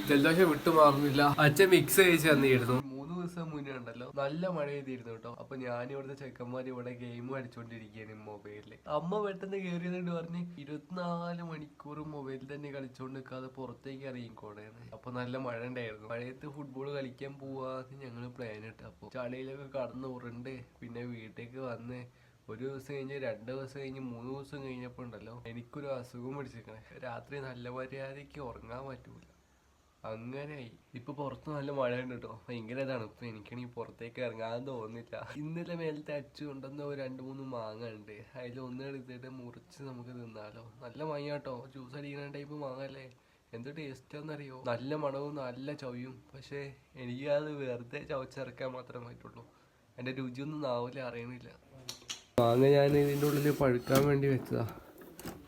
ജലദോഷം വിട്ടു മാറുന്നില്ല. അച്ഛൻ മിക്സ് കഴിച്ച് തന്നിരുന്നു 3 ദിവസം മുന്നേ ഉണ്ടല്ലോ, നല്ല മഴ ചെയ്തിരുന്നു കേട്ടോ. അപ്പൊ ഞാൻ ഇവിടുത്തെ ചെക്കന്മാർ ഇവിടെ ഗെയിം കളിച്ചോണ്ടിരിക്കുകയാണ് മൊബൈലില്. അമ്മ പെട്ടെന്ന് കയറിയതുകൊണ്ട് പറഞ്ഞ് 24 മണിക്കൂറും മൊബൈലിൽ തന്നെ കളിച്ചോണ്ട് നിൽക്കാതെ പുറത്തേക്ക് ഇറങ്ങിക്കോടേന്ന്. അപ്പൊ നല്ല മഴ ഉണ്ടായിരുന്നു. മഴയത്ത് ഫുട്ബോൾ കളിക്കാൻ പോവാന്ന് ഞങ്ങള് പ്ലാൻ ഇട്ടു. അപ്പൊ ചളിയിലൊക്കെ കടന്ന് ഉരുണ്ട് പിന്നെ വീട്ടിലേക്ക് വന്ന് ഒരു ദിവസം കഴിഞ്ഞ് 2 ദിവസം കഴിഞ്ഞ് 3 ദിവസം കഴിഞ്ഞപ്പോ ഉണ്ടല്ലോ എനിക്കൊരു അസുഖം പിടിച്ചിരിക്കണേ. രാത്രി നല്ല മര്യാദയ്ക്ക് ഉറങ്ങാൻ പറ്റൂല. അങ്ങനെയായി. ഇപ്പൊ പുറത്ത് നല്ല മഴയുണ്ട് കേട്ടോ, ഭയങ്കര തണുപ്പ്. എനിക്കാണെങ്കിൽ പുറത്തേക്ക് ഇറങ്ങാൻ തോന്നില്ല. ഇന്നലെ മേലത്തെ അച്ചു കൊണ്ടുവന്ന ഒരു 2-3 മാങ്ങ ഉണ്ട്, അതിൽ ഒന്ന് എടുത്തിട്ട് മുറിച്ച് നമുക്ക് തിന്നാലോ. നല്ല മാങ്ങ കേട്ടോ, ജ്യൂസ് അടിക്കുന്ന ടൈപ്പ് മാങ്ങ അല്ലേ. എന്ത് ടേസ്റ്റാന്നറിയോ, നല്ല മണവും നല്ല ചവയും. പക്ഷെ എനിക്ക് അത് വെറുതെ ചവച്ചിറക്കാൻ മാത്രമേ പറ്റുള്ളൂ. അതിന്റെ രുചിയൊന്നും നാവില്ല, അറിയണില്ല. മാങ്ങ ഞാൻ ഇതിൻ്റെ ഉള്ളിൽ പഴുക്കാൻ വേണ്ടി വെച്ചതാ.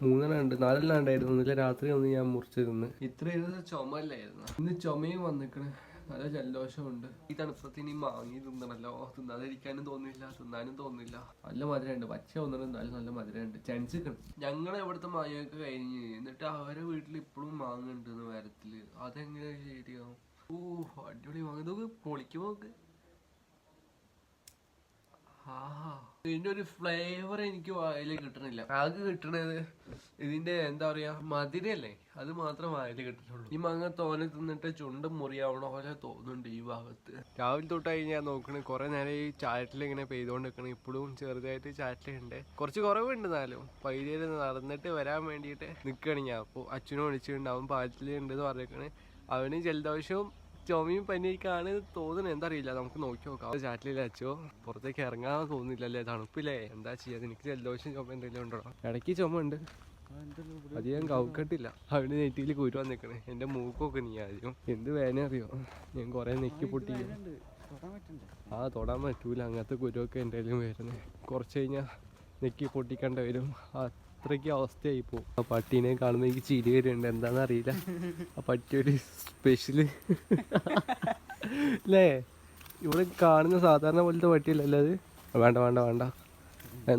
3 ഉണ്ട്, 4 ഉണ്ടായിരുന്നു. ഇന്നലെ രാത്രി ഒന്ന് ഞാൻ മുറിച്ച് തിന്ന്. ഇത്രയും ദിവസം ചുമല്ലായിരുന്നു, ഇന്ന് ചുമയും വന്നിക്കണ്. നല്ല ജലദോഷമുണ്ട്. ഈ തണുപ്പത്തിന് മാങ്ങി തിന്നണല്ലോ, തിന്നാതിരിക്കാനും തോന്നില്ല, തിന്നാനും തോന്നില്ല. നല്ല മധുരമുണ്ട്, പച്ച ഒന്നും എന്തായാലും നല്ല മധുരമുണ്ട്. ചനിച്ചിക്കണം. ഞങ്ങളെ ഇവിടുത്തെ മാങ്ങയൊക്കെ കഴിഞ്ഞ് എന്നിട്ട് അവരെ വീട്ടിൽ ഇപ്പോഴും മാങ്ങ ഉണ്ട് മരത്തില്. അതെങ്ങനെ ശരിയാവും? അടിപൊളി മാങ്ങ, ഇതൊക്കെ പൊളിക്കുമോ നോക്ക്. ഇതിന്റെ ഒരു ഫ്ലേവർ എനിക്ക് വായില് കിട്ടണില്ല. ആകെ കിട്ടണത് ഇതിന്റെ എന്താ പറയാ മധുരല്ലേ, അത് മാത്രം വായില് കിട്ടുന്നുള്ളൂ. ഈ മാങ്ങ തോനെ തിന്നിട്ട് ചുണ്ട് മുറിയാവണ പോലെ തോന്നുന്നുണ്ട് ഈ ഭാഗത്ത്. രാവിലെ തൊട്ടായി ഞാൻ നോക്കണേ, കുറെ നേരം ഈ ചാറ്റിൽ ഇങ്ങനെ പെയ്തോണ്ട് നിൽക്കണേ. ഇപ്പോഴും ചെറുതായിട്ട് ചാറ്റിലുണ്ട്, കുറച്ച് കുറവുണ്ട്. എന്നാലും പൈതയിൽ നടന്നിട്ട് വരാൻ വേണ്ടിയിട്ട് നിൽക്കണേ ഞാൻ. അപ്പോൾ അച്ഛനും വിളിച്ചിട്ടുണ്ട്, അവൻ പാലത്തിലുണ്ടെന്ന് പറഞ്ഞേക്കണേ. അവന് ജലദോഷവും ചുമയും പനിയൊക്കെയാണ് തോന്നുന്നത്, എന്താ അറിയില്ല. നമുക്ക് നോക്കി നോക്കാം. ചാറ്റിലില്ല അച്ചോ, പുറത്തേക്ക് ഇറങ്ങാൻ തോന്നുന്നില്ലല്ലേ, തണുപ്പില്ലേ. എന്താ ചെയ്യാതെ, എനിക്ക് ജലദോഷം ചുമ എന്തെങ്കിലും ഉണ്ടോ? ഇടയ്ക്ക് ചുമ ഉണ്ട്, അധികം കൗക്കട്ടില്ല. അവന് നെറ്റിയിൽ കുരു വന്നിക്കണേ. എന്റെ മൂക്കൊക്കെ നീ ആദ്യം എന്ത് വേന അറിയോ, ഞാൻ കൊറേ നെക്കി പൊട്ടി. തൊടാൻ പറ്റൂല, അങ്ങനത്തെ കുരുവൊക്കെ എൻ്റെ വരുന്നത്. കുറച്ച് കഴിഞ്ഞാൽ നെക്കി പൊട്ടിക്കേണ്ട വരും. അത്രയ്ക്ക് അവസ്ഥയായി പോകും. ആ പട്ടീനെ കാണുമ്പോൾ എനിക്ക് ചിരി വരുന്നുണ്ട്, എന്താണെന്ന് അറിയില്ല. ആ പട്ടിയൊരു സ്പെഷ്യല് അല്ലേ. ഇവിടെ കാണുന്ന സാധാരണ പോലത്തെ പട്ടിയല്ലല്ലോ അത്. വേണ്ട വേണ്ട വേണ്ട,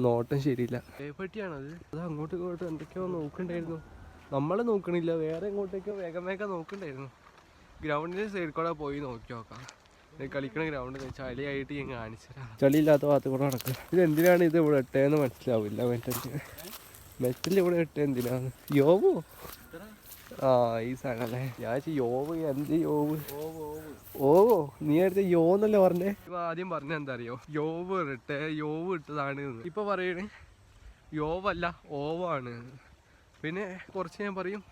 നോട്ടം ശരിയില്ല. പട്ടിയാണത്. അത് അങ്ങോട്ടും ഇങ്ങോട്ടും എന്തൊക്കെയോ നോക്കണ്ടായിരുന്നു. നമ്മളെ നോക്കണില്ല, വേറെ എങ്ങോട്ടേക്കോ വേഗം വേഗം നോക്കണ്ടായിരുന്നു. ഗ്രൗണ്ടിന്റെ സൈഡിൽ കൂടെ പോയി നോക്കി നോക്കാം. കളിക്കണ ഗ്രൗണ്ട് ചളിയായിട്ട് ഞാൻ കാണിച്ചുതരാം. ചളിയില്ലാത്ത ഭാഗത്ത് കൂടെ നടക്കുക. ഇത് എന്തിനാണ് ഇത് ഇവിടെ ഇട്ടേന്ന് മനസ്സിലാവില്ല. മെറ്റൽ ഇവിടെ ഇട്ട് എന്തിനാണ്? യോവോ? ഈ സാധനല്ലേ. ഞാൻ യോവ്, എന്ത് യോവ്? ഓവോ, നീ അടുത്ത് യോന്നല്ലേ പറഞ്ഞേ. ആദ്യം പറഞ്ഞ എന്താ അറിയോ, യോവ് ഇട്ടതാണ്. ഇപ്പൊ പറയണേ യോവല്ല ഓവാണ്. പിന്നെ കുറച്ച് ഞാൻ പറയും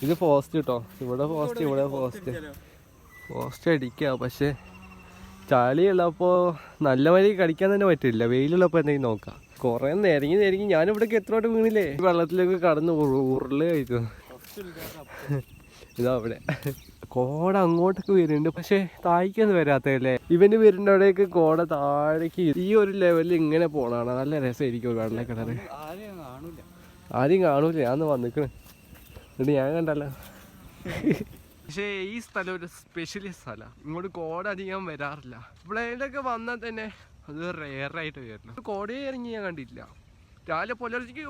ഇത് പോസ്റ്റ് കിട്ടോ. ഇവിടെ പോസ്റ്റ്, ഇവിടെ പോസ്റ്റ് അടിക്കുക. പക്ഷെ ചളിയുള്ളപ്പോൾ നല്ല വഴിക്ക് കടിക്കാൻ തന്നെ പറ്റില്ല. വെയിലുള്ളപ്പോൾ എന്തെങ്കിലും നോക്കാം. കുറെ നിരങ്ങി ഞാനിവിടേക്ക് എത്രയോട്ട് വീണില്ലേ. വെള്ളത്തിലേക്ക് കടന്ന് ഉരുള് കഴിക്കുന്നു. ഇതാ അവിടെ കോട അങ്ങോട്ടൊക്കെ വരുന്നുണ്ട്, പക്ഷെ താഴേക്കൊന്നും വരാത്തല്ലേ. ഇവന് വരുന്ന അവിടേക്ക് കോട താഴേക്ക് ഈ ഒരു ലെവലിൽ ഇങ്ങനെ പോണാണ്. നല്ല രസമായിരിക്കും വെള്ള കിണറ്. ആരെയും കാണൂല. ഞാൻ വന്നിക്കണ് എന്നിട്ട് ഞാൻ കണ്ടല്ലോ. പക്ഷേ ഈ സ്ഥലം ഒരു സ്പെഷ്യൽ സ്ഥലമാണ്. ഇങ്ങോട്ട് കോട അധികം വരാറില്ല. ഇവിടെയൊക്കെ വന്നാൽ തന്നെ അത് റെയറായിട്ട് വരുന്നു. കോടയെ ഇറങ്ങി ഞാൻ കണ്ടില്ല. രാവിലെ പുലർച്ചയ്ക്ക്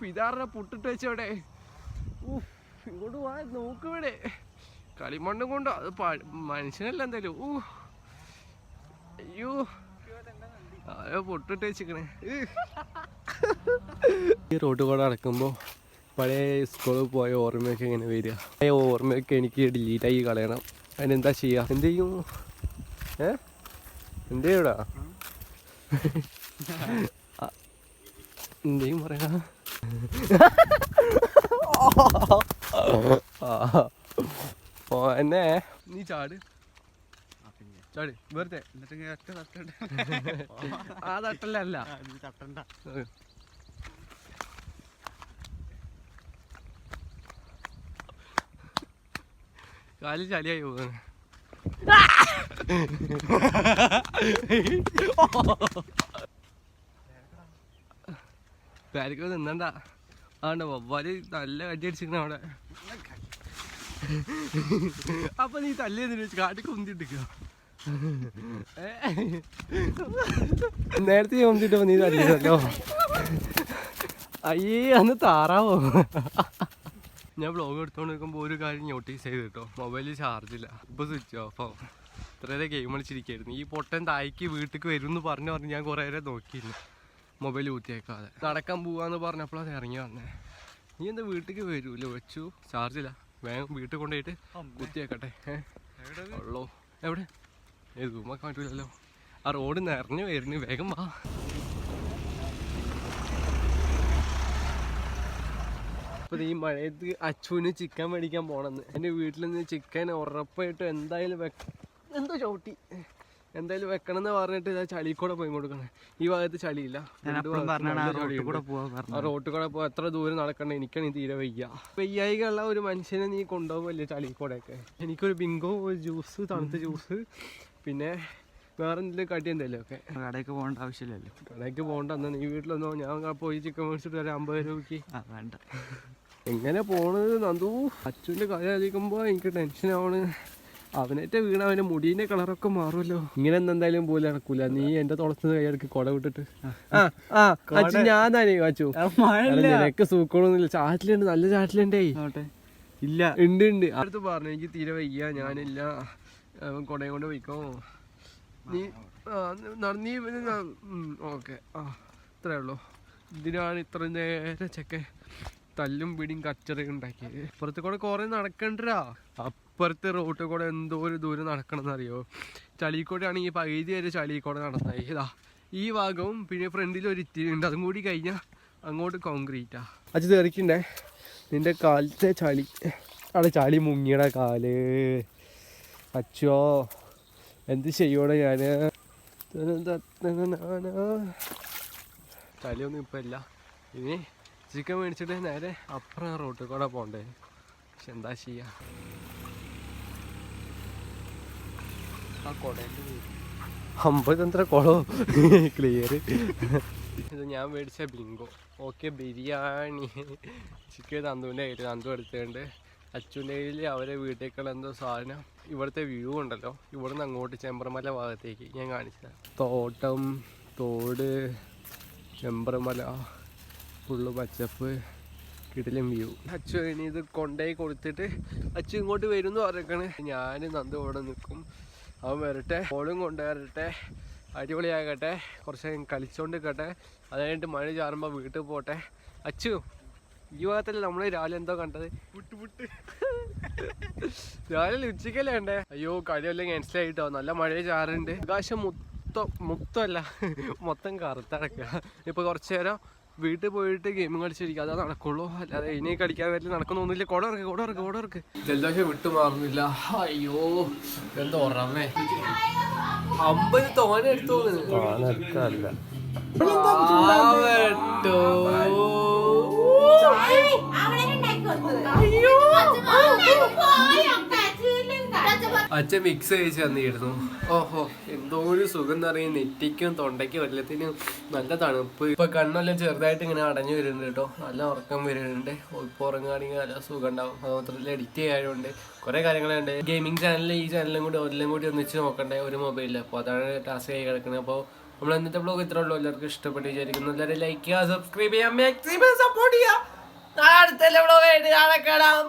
ഇതാറ പുട്ടിട്ട് വെച്ചവിടെ. ഇങ്ങോട്ട് വാ, നോക്കിവിടെ കളിമണ്ണും കൊണ്ടോ. അത് മനുഷ്യനല്ല എന്തായാലും. അയ്യോ, പൊട്ടിട്ട് വെച്ചിക്കണേ. ഈ റോഡ് കൂടെ നടക്കുമ്പോൾ പഴയ സ്കൂളിൽ പോയ ഓർമ്മയൊക്കെ ഇങ്ങനെ വരിക. പഴയ ഓർമ്മയൊക്കെ എനിക്ക് ഡിലീറ്റായി കളയണം. അതിനെന്താ ചെയ്യുക? എന്ത് ചെയ്യും? എന്ത് ചെയ്യൂടാ? എന്തെയും പറയാ. എന്നെ നീ ചാട് വെറുതെ. ആ തട്ടല്ല, കാല് ചളിയായി പോകുന്നു. കാര്യങ്ങൾ നിന്നണ്ട. ആണ്ട വവ്വാല് നല്ല കടി അടിച്ചിരിക്കണ അവിടെ. അപ്പൊ നീ തല്ലിയെന്ന് കാട്ടി കൊന്തിട്ടിക്കോ. നേരത്തെ കൊന്തിട്ടോ നീ തല്ലിയതല്ലോ. അയ്യേ അന്ന് താറാവോ. ഞാൻ വ്ളോഗ് എടുത്തോണ്ട് നിൽക്കുമ്പോൾ ഒരു കാര്യം നോട്ടീസ് ചെയ്ത് കേട്ടോ, മൊബൈലിൽ ചാർജില്ല, ഇപ്പോൾ സ്വിച്ച് ഓഫ് ആവും. ഇത്രയേറെ ഗെയിം കളിച്ചിരിക്കുകയായിരുന്നു. ഈ പൊട്ടൻ തായ്ക്ക് വീട്ടിലേക്ക് വരും എന്ന് പറഞ്ഞ് ഞാൻ കുറേ നേരം നോക്കിയിരുന്നു മൊബൈൽ ഊത്തിയേക്കാതെ. നടക്കാൻ പോവാന്ന് പറഞ്ഞപ്പോൾ അത് ഇറങ്ങി വന്നേ. നീ എന്താ വീട്ടിലേക്ക് വരൂല്ലോ, വെച്ചു ചാർജില്ല, വേഗം വീട്ടിൽ കൊണ്ടുപോയിട്ട് കുത്തിയേക്കട്ടെ. ഉള്ളോ എവിടെ സൂമാക്കാൻ പറ്റൂലല്ലോ, ആ റോഡ് നിറഞ്ഞു വരുന്നു, വേഗം വാ. അപ്പോൾ ഈ മഴയത്ത് അച്ചുവിന് ചിക്കൻ മേടിക്കാൻ പോകണമെന്ന്. എൻ്റെ വീട്ടിൽ നിന്ന് ചിക്കൻ ഉറപ്പായിട്ടും എന്തായാലും എന്തോ ചവിട്ടി എന്തായാലും വെക്കണം എന്ന് പറഞ്ഞിട്ട് ഇതാ ചളിക്കൂടെ പോയി കൊടുക്കണം. ഈ ഭാഗത്ത് ചളിയില്ല, റോട്ടിൽ കൂടെ പോവാ. എത്ര ദൂരം നടക്കണ്ട, എനിക്കാണ് തീരെ വയ്യായികയുള്ള ഒരു മനുഷ്യനെ നീ കൊണ്ടുപോകല്ലേ ചളിക്കൂടെയൊക്കെ. എനിക്കൊരു ബിങ്കോ, ഒരു ജ്യൂസ്, തണുത്ത ജ്യൂസ്, പിന്നെ വേറെ എന്തെങ്കിലും കടി എന്തെങ്കിലും ഒക്കെ. കടയ്ക്ക് പോകേണ്ട ആവശ്യമില്ലല്ലോ. കടയ്ക്ക് പോകണ്ടെന്ന് നീ വീട്ടിലൊന്നോ, ഞാൻ പോയി ചിക്കൻ മേടിച്ചിട്ട് വരാം 50 രൂപയ്ക്ക്. വേണ്ട. എങ്ങനെ പോണത് നന്ദു? അച്ഛൻ്റെ കാര്യം ആലോചിക്കുമ്പോൾ എനിക്ക് ടെൻഷനാണ്. അവനേറ്റ വീണ അവൻ്റെ മുടീൻ്റെ കളറൊക്കെ മാറുമല്ലോ. ഇങ്ങനെ എന്തായാലും പോലെ നടക്കൂല. നീ എൻ്റെ തുളച്ചത് കൈയ്യടക്ക് കുട വിട്ടിട്ട്. അച്ഛൻ ഞാൻ തന്നെ അച്ചു, നിനക്ക് സൂക്കണമൊന്നുമില്ല. ചാറ്റിലുണ്ട്, നല്ല ചാറ്റിലുണ്ടേ. ഇല്ല ഉണ്ട്. അടുത്ത് പറഞ്ഞു എനിക്ക് തീരെ വയ്യ, ഞാനില്ല, കുടയും കൊണ്ട് പോയിക്കോ നീ. നീ ഓക്കെ, ഇത്രേ ഉള്ളൂ. ഇതിനാണ് ഇത്ര നേരം ചെക്കൻ തല്ലും പിടിയും കച്ചറയും ഉണ്ടാക്കിയത്. ഇപ്പുറത്ത് കൂടെ കുറെ നടക്കണ്ടാ. അപ്പുറത്തെ റോട്ടിൽ കൂടെ എന്തോ ഒരു ദൂരം നടക്കണം എന്നറിയോ. ചളിക്കൂടെ ആണെങ്കിൽ പകുതി വരെ ചളിക്കൂടെ നടന്നായി. ഇതാ ഈ ഭാഗവും പിന്നെ ഫ്രണ്ടിൽ ഒരു ഇത്തിരി ഉണ്ട്, അതും കൂടി കഴിഞ്ഞാൽ അങ്ങോട്ട് കോൺക്രീറ്റാ. അത് തെറിക്കണ്ടേ നിന്റെ കാലത്തെ ചളി. അവിടെ ചളി മുങ്ങിയുടെ കാല്. അച്ചോ എന്ത് ചെയ്യോടെ ഞാൻ. ചളിയൊന്നും ഇപ്പം ഇല്ല. ഇനി ചിക്കൻ മേടിച്ചിട്ട് നേരെ അപ്പുറം റോട്ടിൽ കൂടെ പോകണ്ടേ. പക്ഷെ എന്താ ചെയ്യാ, ആ കുടേൻ്റെ 50 കുളോ ക്ലിയർ. ഇത് ഞാൻ മേടിച്ച ബിങ്കോ. ഓക്കെ, ബിരിയാണി ചിക്കൻ തന്തുവിൻ്റെ കയ്യിൽ, തന്തു എടുത്തുകൊണ്ട് അച്ഛൻ്റെ കയ്യിൽ അവരെ വീട്ടിലേക്കുള്ള എന്തോ സാധനം. ഇവിടുത്തെ വ്യൂ ഉണ്ടല്ലോ, ഇവിടുന്ന് അങ്ങോട്ട് ചെമ്പ്രമല ഭാഗത്തേക്ക് ഞാൻ കാണിച്ചത്. തോട്ടം, തോട്, ചെമ്പ്രമല, ഫുള്ള് പച്ചപ്പ്, കിടിലം വ്യൂ. അച്ചു ഇനി ഇത് കൊണ്ടുപോയി കൊടുത്തിട്ട് അച്ചു ഇങ്ങോട്ട് വരും എന്ന് പറഞ്ഞേക്കാണ്. ഞാൻ നന്ദു ഇവിടെ നിൽക്കും, അവൻ വരട്ടെ, ഓളും കൊണ്ടുവരട്ടെ, അടിപൊളിയാകട്ടെ, കുറച്ച് കളിച്ചോണ്ട് നിൽക്കട്ടെ. അത് കഴിഞ്ഞിട്ട് മഴ ചാറുമ്പോൾ വീട്ടിൽ പോട്ടെ. അച്ചു ഈ ഭാഗത്തല്ല നമ്മൾ രാവിലെ എന്തോ കണ്ടത്, രാവിലെ ഉച്ചക്കല്ലേ കണ്ടേ. അയ്യോ കളിയെല്ലാം ക്യാൻസൽ ആയിട്ടോ, നല്ല മഴ ചാറുണ്ട്. ആകാശം മൊത്തമല്ല മൊത്തം കറുത്തടക്കുക. ഇപ്പൊ കുറച്ചു നേരം വീട്ടിൽ പോയിട്ട് ഗെയിം കളിച്ചിരിക്കുക, അതാ നടക്കുള്ളൂ. അല്ലാതെ ഇനി കളിക്കാൻ പറ്റില്ല, നടക്കുന്നൊന്നുമില്ല. കോടർക്ക് ജലദോഷം വിട്ടു മാറുന്നില്ല. അയ്യോ എന്തോ ഓർമ്മേ 50 തോന എടുത്തു. അച്ഛൻ മിക്സ് കഴിച്ച് തന്നിരുന്നു. ഓഹോ എന്തോ ഒരു സുഖം എന്ന് പറയുന്നത്. നെറ്റിക്കും തൊണ്ടയ്ക്കും എല്ലാത്തിനും നല്ല തണുപ്പ്. ഇപ്പൊ കണ്ണെല്ലാം ചെറുതായിട്ട് ഇങ്ങനെ അടഞ്ഞു വരുന്നുണ്ട് കേട്ടോ, നല്ല ഉറക്കം വരുന്നുണ്ട്. ഇപ്പൊ ഉറങ്ങുകയാണെങ്കിൽ നല്ല സുഖം ഉണ്ടാവും. അത് മാത്രമല്ല എഡിറ്റ് ചെയ്യാനുണ്ട്, കുറെ കാര്യങ്ങളുണ്ട്. ഗെയിമിംഗ് ചാനലിൽ ഈ ചാനലും കൂടി എല്ലാം കൂടി ഒന്നിച്ച് നോക്കണ്ടേ ഒരു മൊബൈലിൽ. അപ്പോൾ അതാണ് ടാസ്ക് ആയി കിടക്കുന്നത്. അപ്പോൾ നമ്മൾ ഇന്നത്തെ ബ്ലോഗ് ഇത്രേ ഉള്ളൂ. എല്ലാവർക്കും ഇഷ്ടപ്പെട്ട് വിചാരിക്കുന്നു. എല്ലാവരും ലൈക്ക് ചെയ്യുക, സബ്സ്ക്രൈബ് ചെയ്യുക, മാക്സിമം സപ്പോർട്ട് ചെയ്യുക. അടുത്ത ബ്ലോഗ് ആയിട്ട് കാണാം.